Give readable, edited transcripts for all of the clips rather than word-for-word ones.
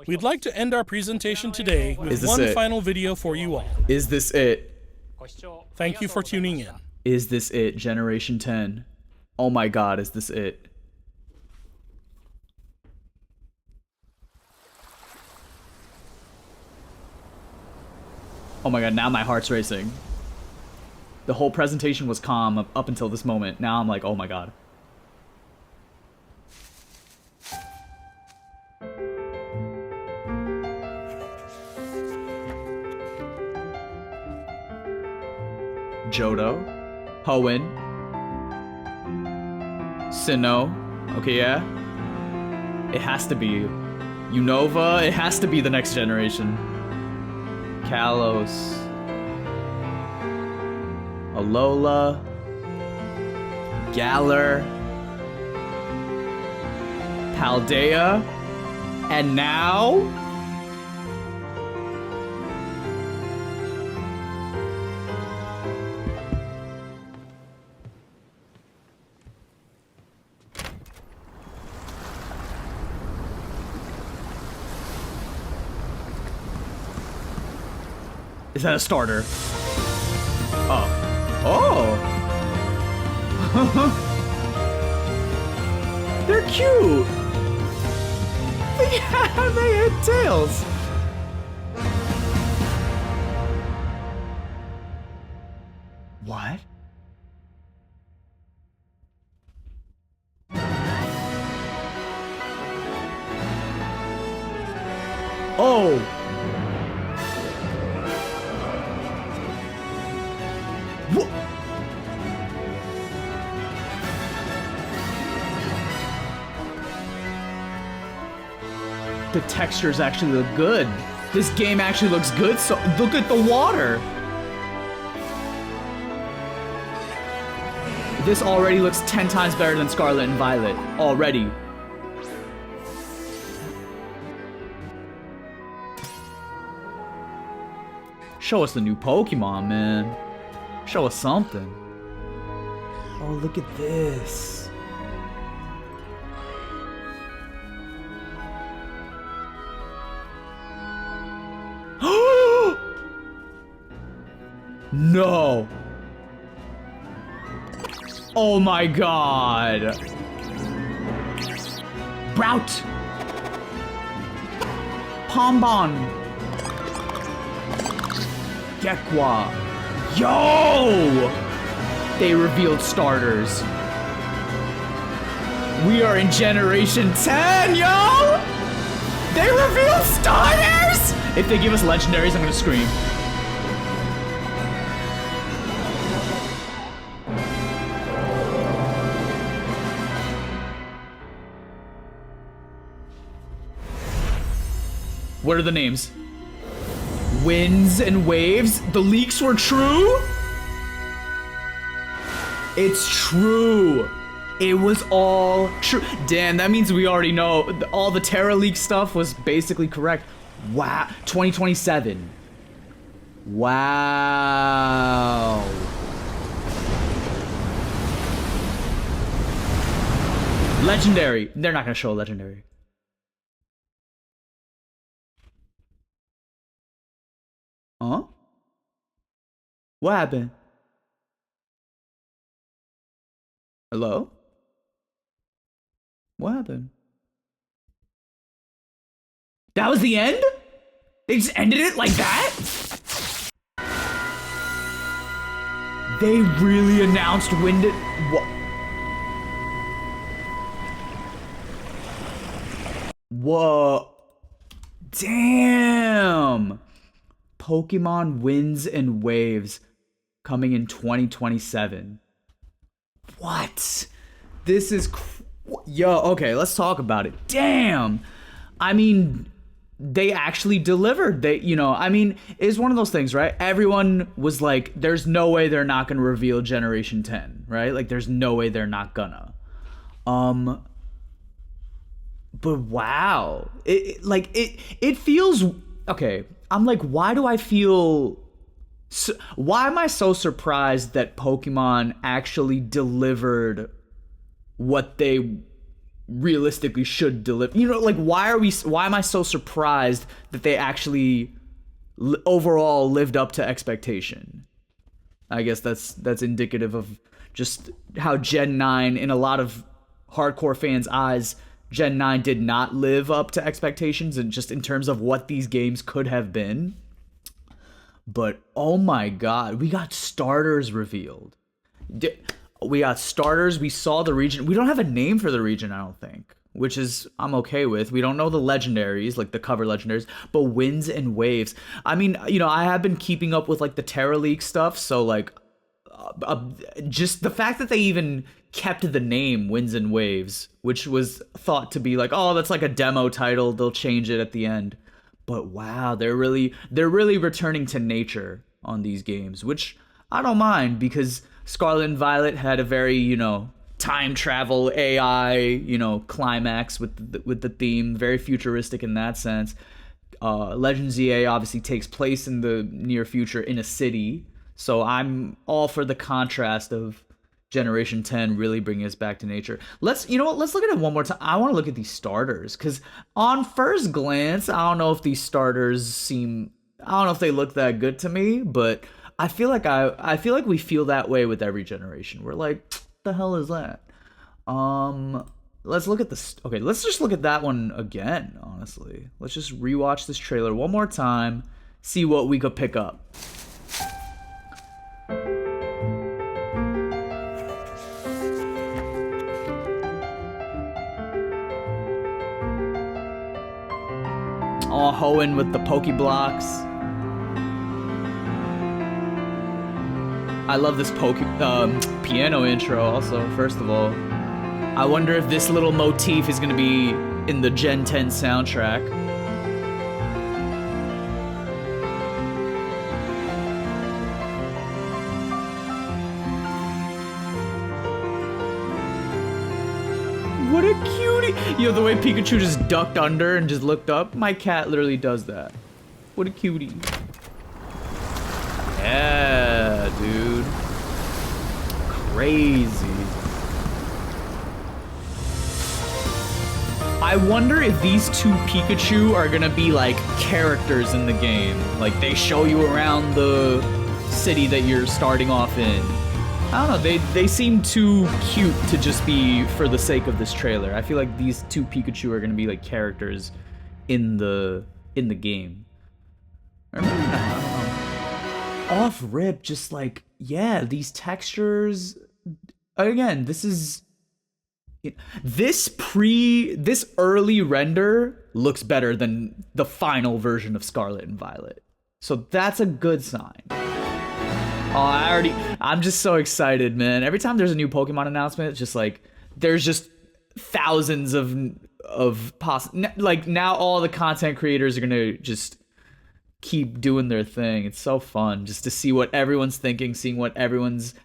We'd like to end our presentation today with one final video for you all. Is this it? Thank you for tuning in. Is this it? Generation 10. Oh my god, is this it? Oh my god, now my heart's racing. The whole presentation was calm up until this moment. Now I'm like, oh my god. Johto, Hoenn, Sinnoh. Okay, yeah. It has to be Unova. It has to be the next generation. Kalos, Alola, Galar, Paldea, and now is that a starter? Oh. Oh! They're cute! Yeah, they had tails! What? Oh! The textures actually look good. This game actually looks good, so look at the water. This already looks 10 times better than Scarlet and Violet. Already. Show us the new Pokemon, man. Show us something. Oh, look at this. No. Oh my god. Brout. Pombon. Gekwa. Yo! They revealed starters. We are in Generation 10, yo! They revealed starters! If they give us legendaries, I'm gonna scream. What are the names? Winds and Waves? The leaks were true? It's true. It was all true. Damn, that means we already know all the Terra Leak stuff was basically correct. Wow. 2027. Wow. Legendary. They're not gonna show a legendary. Huh? What happened? Hello? What happened? That was the end? They just ended it like that? They really announced when did what? Whoa. Damn. Pokemon Winds and Waves coming in 2027. What? This is yo, okay, let's talk about it. Damn. I mean, they actually delivered. They, you know, I mean, it's one of those things, right? Everyone was like, there's no way they're not gonna reveal Generation 10, right? Like, there's no way they're not gonna. But wow. It feels okay. I'm like, why do I feel so, why am I so surprised that Pokemon actually delivered what they realistically should deliver. You know, like why am I so surprised that they actually overall lived up to expectation? I guess that's indicative of just how Gen 9, in a lot of hardcore fans' eyes, Gen 9 did not live up to expectations, and just in terms of what these games could have been. But oh my god, we got starters revealed. We got starters. We saw the region. We don't have a name for the region, I don't think, which is I'm okay with. We don't know the legendaries, like the cover legendaries, but winds and waves. I mean, you know, I have been keeping up with like the Terra League stuff, so like just the fact that they even kept the name Winds and Waves, which was thought to be like, oh, that's like a demo title, they'll change it at the end. But wow, they're really returning to nature on these games, which I don't mind, because Scarlet and Violet had a very, you know, time travel AI, you know, climax with the theme, very futuristic in that sense. Legends EA obviously takes place in the near future in a city, so I'm all for the contrast of Generation 10 really bringing us back to nature. Let's look at it one more time. I want to look at these starters, because on first glance, I don't know if these starters I don't know if they look that good to me, but I feel like we feel that way with every generation. We're like, what the hell is that? Let's look at this. Okay, let's just look at that one again, honestly. Let's just rewatch this trailer one more time, see what we could pick up. Oh, Hoenn with the Pokeblocks. I love this piano intro also, first of all. I wonder if this little motif is going to be in the Gen 10 soundtrack. What a cutie! You know, the way Pikachu just ducked under and just looked up? My cat literally does that. What a cutie. Yeah, dude. Crazy. I wonder if these two Pikachu are gonna be like characters in the game. Like they show you around the city that you're starting off in. I don't know, they seem too cute to just be for the sake of this trailer. I feel like these two Pikachu are gonna be like characters in the game. Or maybe not, I don't know. Off rip, just like, yeah, these textures. Again, this early render looks better than the final version of Scarlet and Violet. So that's a good sign. Oh, I'm just so excited, man. Every time there's a new Pokemon announcement, it's just like, there's just thousands like now all the content creators are gonna just keep doing their thing. It's so fun just to see what everyone's thinking, seeing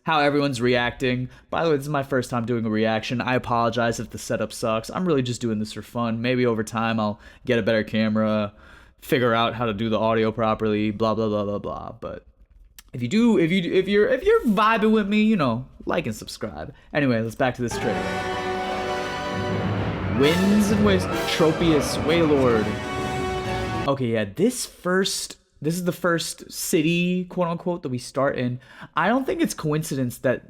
how everyone's reacting. By the way, this is my first time doing a reaction. I apologize if the setup sucks. I'm really just doing this for fun. Maybe over time I'll get a better camera, figure out how to do the audio properly, blah blah blah blah blah. But if you're vibing with me, you know, like and subscribe. Anyway, let's back to this trailer. Winds and Waves, Tropius, Wailord. Okay, yeah, this is the first city, quote unquote, that we start in. I don't think it's coincidence that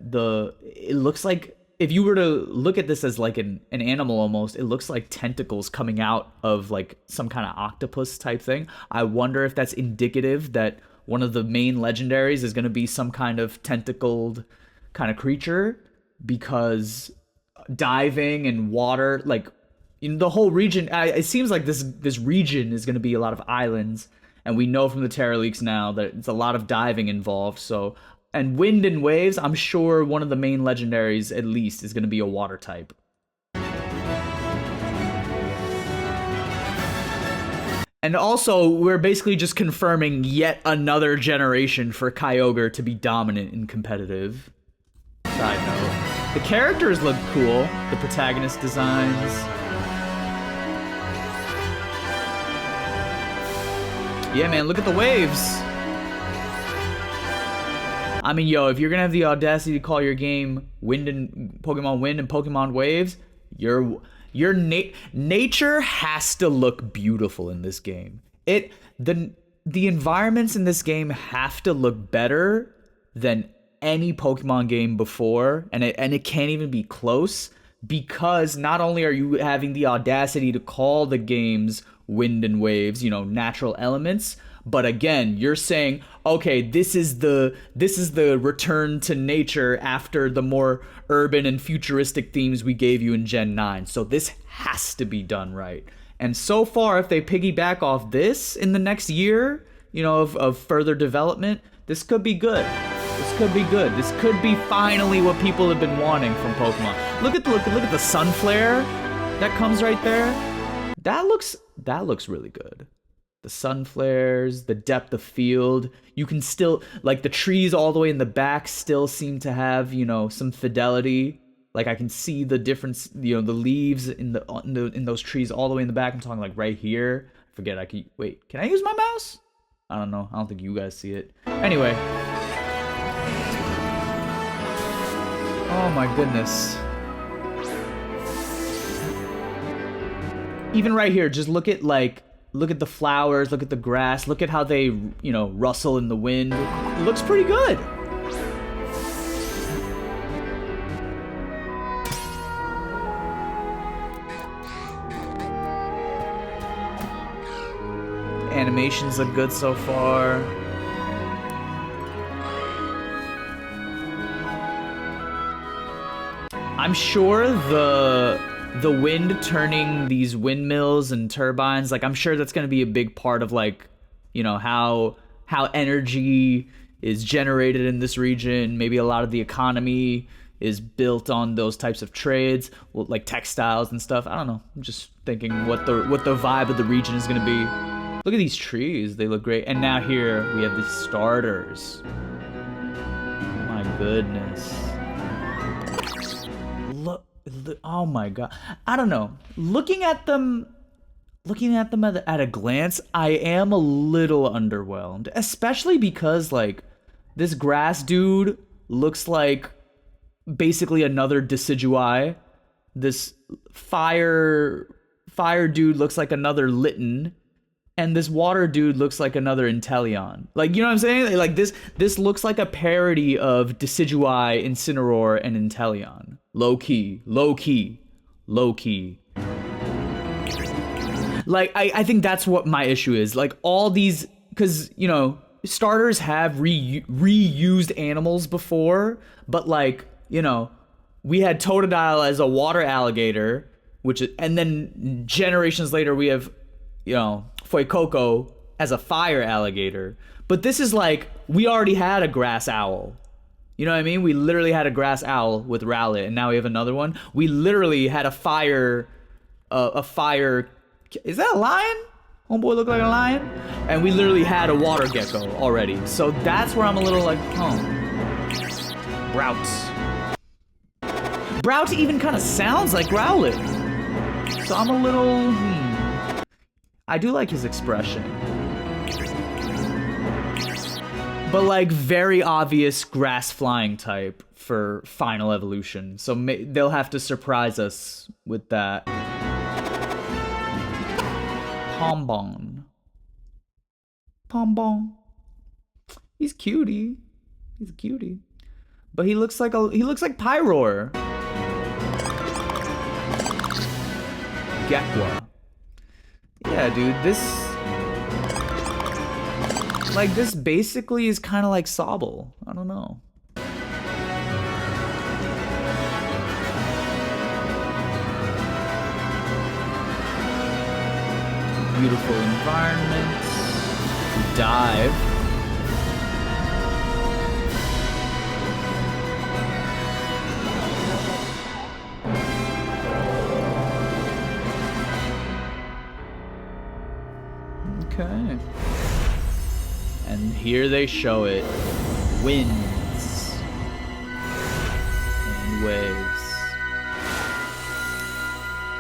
it looks like, if you were to look at this as like an animal almost, it looks like tentacles coming out of like some kind of octopus type thing. I wonder if that's indicative that one of the main legendaries is going to be some kind of tentacled kind of creature, because diving and water, like in the whole region, it seems like this region is going to be a lot of islands, and we know from the Terra leaks now that it's a lot of diving involved. So, and wind and waves, I'm sure one of the main legendaries at least is going to be a water type. And also, we're basically just confirming yet another generation for Kyogre to be dominant and competitive. Side note. The characters look cool. The protagonist designs. Yeah, man, look at the waves. I mean, yo, if you're gonna have the audacity to call your game Pokemon Wind and Pokemon Waves, nature has to look beautiful in this game. The environments in this game have to look better than any Pokemon game before, and it can't even be close, because not only are you having the audacity to call the games wind and waves, you know, natural elements, but again, you're saying, okay, this is the return to nature after the more urban and futuristic themes we gave you in Gen 9. So this has to be done right. And so far, if they piggyback off this in the next year, you know, of further development, this could be good. This could be good. This could be finally what people have been wanting from Pokemon. Look at the sun flare that comes right there. That looks really good. The sun flares, the depth of field. You can still, like, the trees all the way in the back still seem to have, you know, some fidelity. Like, I can see the difference, you know, the leaves in those trees all the way in the back. I'm talking like right here. I forget. Wait. Can I use my mouse? I don't know. I don't think you guys see it. Anyway. Oh my goodness. Even right here, just look at the flowers, look at the grass, look at how they, you know, rustle in the wind. It looks pretty good. Animations look good so far. I'm sure the wind turning these windmills and turbines, like, I'm sure that's going to be a big part of, like, you know, how energy is generated in this region. Maybe a lot of the economy is built on those types of trades, like textiles and stuff. I don't know. I'm just thinking what the vibe of the region is going to be. Look at these trees. They look great. And now here we have the starters. My goodness. Look, oh my god. I don't know. Looking at them at a glance, I am a little underwhelmed, especially because, like, this grass dude looks like basically another Decidueye. This fire dude looks like another Litten, and this water dude looks like another Inteleon. Like, you know what I'm saying? Like, this looks like a parody of Decidueye, Incineroar, and Inteleon. Low key. Like, I think that's what my issue is. Like, all these, because, you know, starters have reused animals before, but, like, you know, we had Totodile as a water alligator, and then generations later we have, you know, Fuecoco as a fire alligator. But this is like, we already had a grass owl. You know what I mean? We literally had a grass owl with Rowlet, and now we have another one. We literally had a fire, is that a lion? Homeboy look like a lion? And we literally had a water gecko already. So that's where I'm a little like, Brouts even kind of sounds like Rowlet. So I'm a little, I do like his expression. But, like, very obvious grass flying type for final evolution. So they'll have to surprise us with that. Pombon. He's cutie. He's a cutie. But he looks like Pyroar. Gekwa. Yeah, dude, this basically is kind of like Sobble. I don't know. Beautiful environment. Dive. Okay. And here they show it. Winds and waves.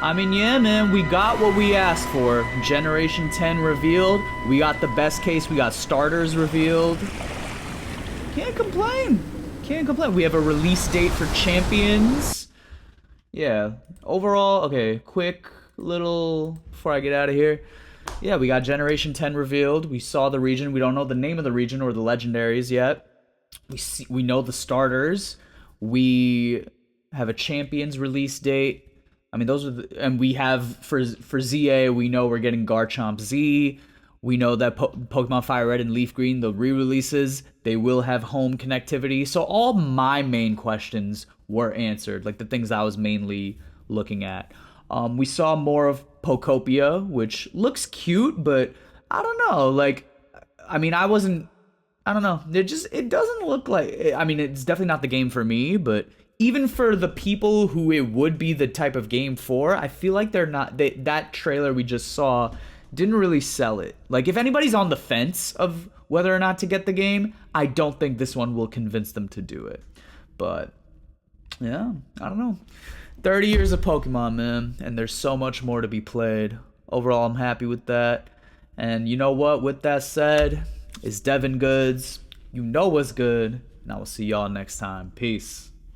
I mean, yeah, man, we got what we asked for. Generation 10 revealed. We got the best case. We got starters revealed. Can't complain. We have a release date for Champions. yeah, overall, okay, quick little before I get out of here. Yeah, we got Generation 10 revealed. We saw the region. We don't know the name of the region or the legendaries yet. We know the starters. We have a champions release date. I mean, those are and we have for ZA. We know we're getting Garchomp Z. We know that Pokemon Fire Red and Leaf Green, the re-releases, they will have home connectivity. So all my main questions were answered, like the things I was mainly looking at. We saw more of Pokopia, which looks cute, but I don't know. Like, I mean, I don't know. It doesn't look like. I mean, it's definitely not the game for me, but even for the people who it would be the type of game for, I feel like they're not. That trailer we just saw didn't really sell it. Like, if anybody's on the fence of whether or not to get the game, I don't think this one will convince them to do it. But yeah, I don't know. 30 years of Pokemon, man, and there's so much more to be played. Overall, I'm happy with that. And you know what? With that said, it's Devon Goods. You know what's good. And I will see y'all next time. Peace.